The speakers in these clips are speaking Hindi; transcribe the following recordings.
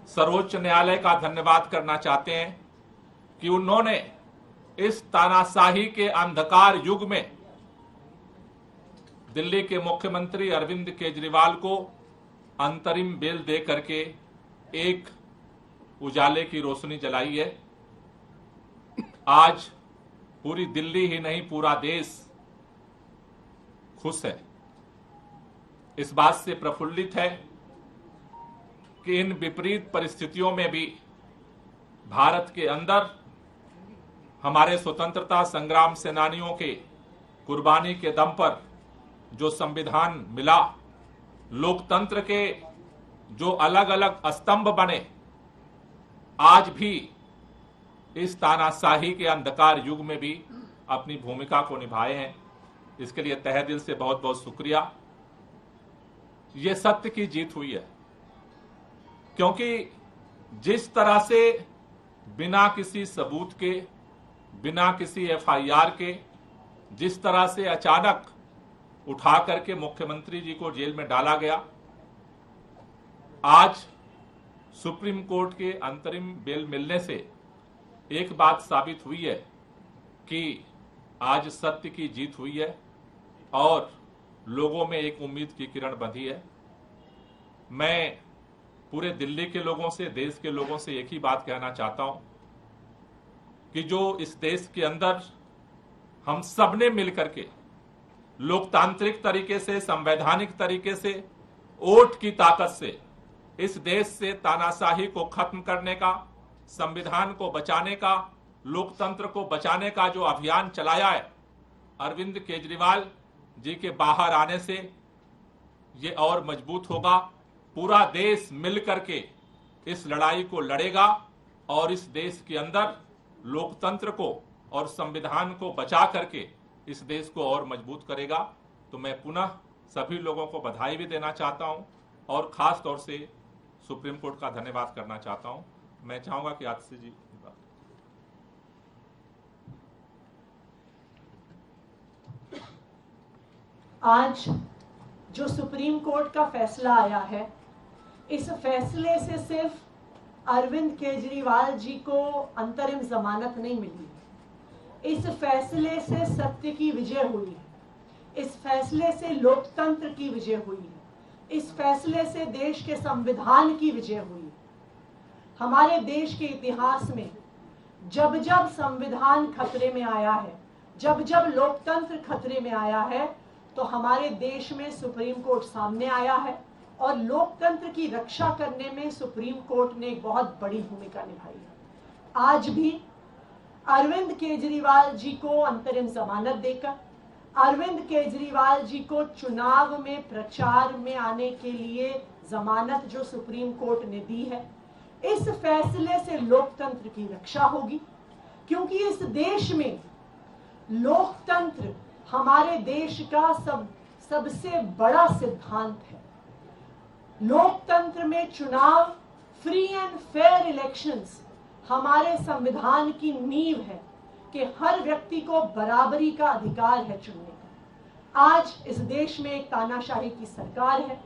सर्वोच्च न्यायालय का धन्यवाद करना चाहते हैं कि उन्होंने इस तानाशाही के अंधकार युग में दिल्ली के मुख्यमंत्री अरविंद केजरीवाल को अंतरिम बेल दे करके एक उजाले की रोशनी जलाई है। आज पूरी दिल्ली ही नहीं, पूरा देश खुश है, इस बात से प्रफुल्लित है कि इन विपरीत परिस्थितियों में भी भारत के अंदर हमारे स्वतंत्रता संग्राम सेनानियों के कुर्बानी के दम पर जो संविधान मिला, लोकतंत्र के जो अलग अलग स्तंभ बने, आज भी इस तानाशाही के अंधकार युग में भी अपनी भूमिका को निभाए हैं। इसके लिए तहे दिल से बहुत बहुत शुक्रिया। ये सत्य की जीत हुई है, क्योंकि जिस तरह से बिना किसी सबूत के, बिना किसी एफआईआर के, जिस तरह से अचानक उठा करके मुख्यमंत्री जी को जेल में डाला गया, आज सुप्रीम कोर्ट के अंतरिम बेल मिलने से एक बात साबित हुई है कि आज सत्य की जीत हुई है और लोगों में एक उम्मीद की किरण बंधी है। मैं पूरे दिल्ली के लोगों से, देश के लोगों से एक ही बात कहना चाहता हूं कि जो इस देश के अंदर हम सब ने मिलकर के लोकतांत्रिक तरीके से, संवैधानिक तरीके से, वोट की ताकत से इस देश से तानाशाही को खत्म करने का, संविधान को बचाने का, लोकतंत्र को बचाने का जो अभियान चलाया है, अरविंद केजरीवाल जी के बाहर आने से ये और मजबूत होगा। पूरा देश मिलकर के इस लड़ाई को लड़ेगा और इस देश के अंदर लोकतंत्र को और संविधान को बचा करके इस देश को और मजबूत करेगा। तो मैं पुनः सभी लोगों को बधाई भी देना चाहता हूं और खास तौर से सुप्रीम कोर्ट का धन्यवाद करना चाहता हूं। मैं चाहूंगा कि आतिशी जी आज जो सुप्रीम कोर्ट का फैसला आया है, इस फैसले से सिर्फ अरविंद केजरीवाल जी को अंतरिम जमानत नहीं मिली, इस फैसले से सत्य की विजय हुई है, इस फैसले से लोकतंत्र की विजय हुई है, इस फैसले से देश के संविधान की विजय हुई है। हमारे देश के इतिहास में जब जब संविधान खतरे में आया है, जब जब लोकतंत्र खतरे में आया है, तो हमारे देश में सुप्रीम कोर्ट सामने आया है और लोकतंत्र की रक्षा करने में सुप्रीम कोर्ट ने एक बहुत बड़ी भूमिका निभाई है। आज भी अरविंद केजरीवाल जी को अंतरिम जमानत देकर, अरविंद केजरीवाल जी को चुनाव में प्रचार में आने के लिए जमानत जो सुप्रीम कोर्ट ने दी है, इस फैसले से लोकतंत्र की रक्षा होगी, क्योंकि इस देश में लोकतंत्र हमारे देश का सबसे बड़ा सिद्धांत है। लोकतंत्र में चुनाव, फ्री एंड फेयर इलेक्शंस हमारे संविधान की नींव है कि हर व्यक्ति को बराबरी का अधिकार है चुनने का। आज इस देश में एक तानाशाही की सरकार है,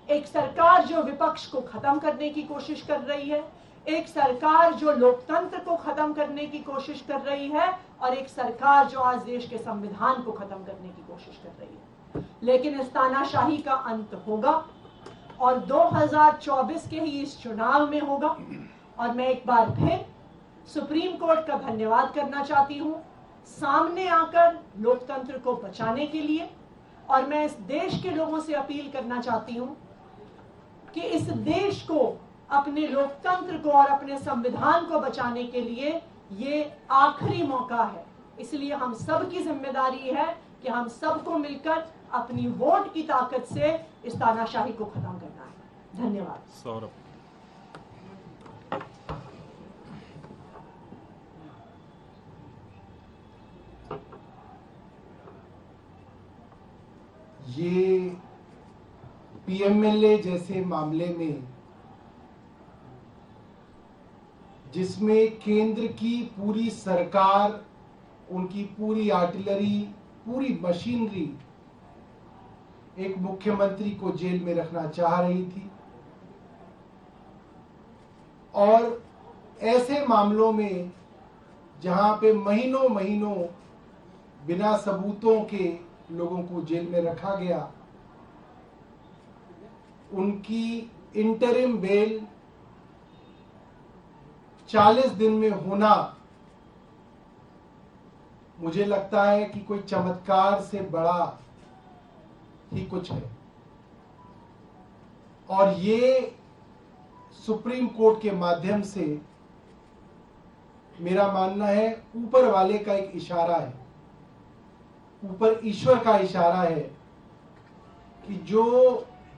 एक सरकार जो विपक्ष को खत्म करने की कोशिश कर रही है, एक सरकार जो लोकतंत्र को खत्म करने की कोशिश कर रही है और एक सरकार जो आज देश के संविधान को खत्म करने की कोशिश कर रही है। लेकिन इस तानाशाही का अंत होगा और 2024 के ही इस चुनाव में होगा। और मैं एक बार फिर सुप्रीम कोर्ट का धन्यवाद करना चाहती हूं सामने आकर लोकतंत्र को बचाने के लिए। और मैं इस देश के लोगों से अपील करना चाहती हूं कि इस देश को, अपने लोकतंत्र को और अपने संविधान को बचाने के लिए ये आखिरी मौका है। इसलिए हम सब की जिम्मेदारी है कि हम सबको मिलकर अपनी वोट की ताकत से इस तानाशाही को खत्म करना है। धन्यवाद। सौरभ। ये पीएमएलए जैसे मामले में, जिसमें केंद्र की पूरी सरकार, उनकी पूरी आर्टिलरी, पूरी मशीनरी एक मुख्यमंत्री को जेल में रखना चाह रही थी, और ऐसे मामलों में जहां पे महीनों महीनों बिना सबूतों के लोगों को जेल में रखा गया, उनकी इंटरिम बेल 40 दिन में होना, मुझे लगता है कि कोई चमत्कार से बड़ा ही कुछ है। और ये सुप्रीम कोर्ट के माध्यम से मेरा मानना है ऊपर वाले का एक इशारा है, ऊपर ईश्वर का इशारा है कि जो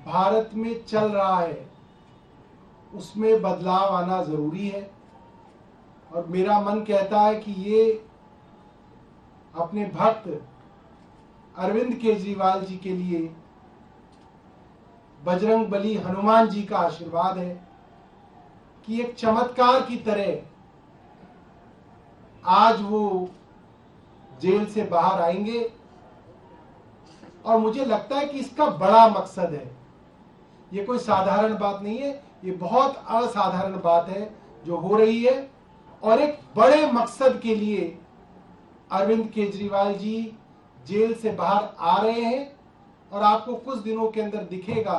भारत में चल रहा है उसमें बदलाव आना जरूरी है। और मेरा मन कहता है कि ये अपने भक्त अरविंद केजरीवाल जी के लिए बजरंग बली हनुमान जी का आशीर्वाद है कि एक चमत्कार की तरह आज वो जेल से बाहर आएंगे। और मुझे लगता है कि इसका बड़ा मकसद है, ये कोई साधारण बात नहीं है, ये बहुत असाधारण बात है जो हो रही है। और एक बड़े मकसद के लिए अरविंद केजरीवाल जी जेल से बाहर आ रहे हैं। और आपको कुछ दिनों के अंदर दिखेगा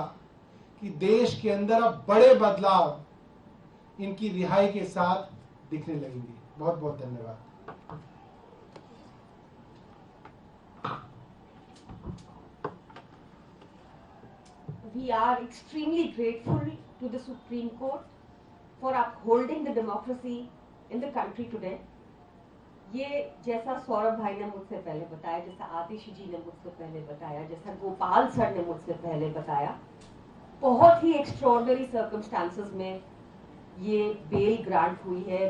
कि देश के अंदर अब बड़े बदलाव इनकी रिहाई के साथ दिखने लगेंगे। बहुत बहुत धन्यवाद। We are extremely grateful to the Supreme Court for upholding the democracy in the country today. ये जैसा सौरभ भाई ने मुझसे पहले बताया, जैसा आतिश जी ने मुझसे पहले बताया, जैसा गोपाल सर ने मुझसे पहले बताया, बहुत ही एक्स्ट्रॉर्डिनरी सर्कमस्टांसेस में ये बेल ग्रांट हुई है।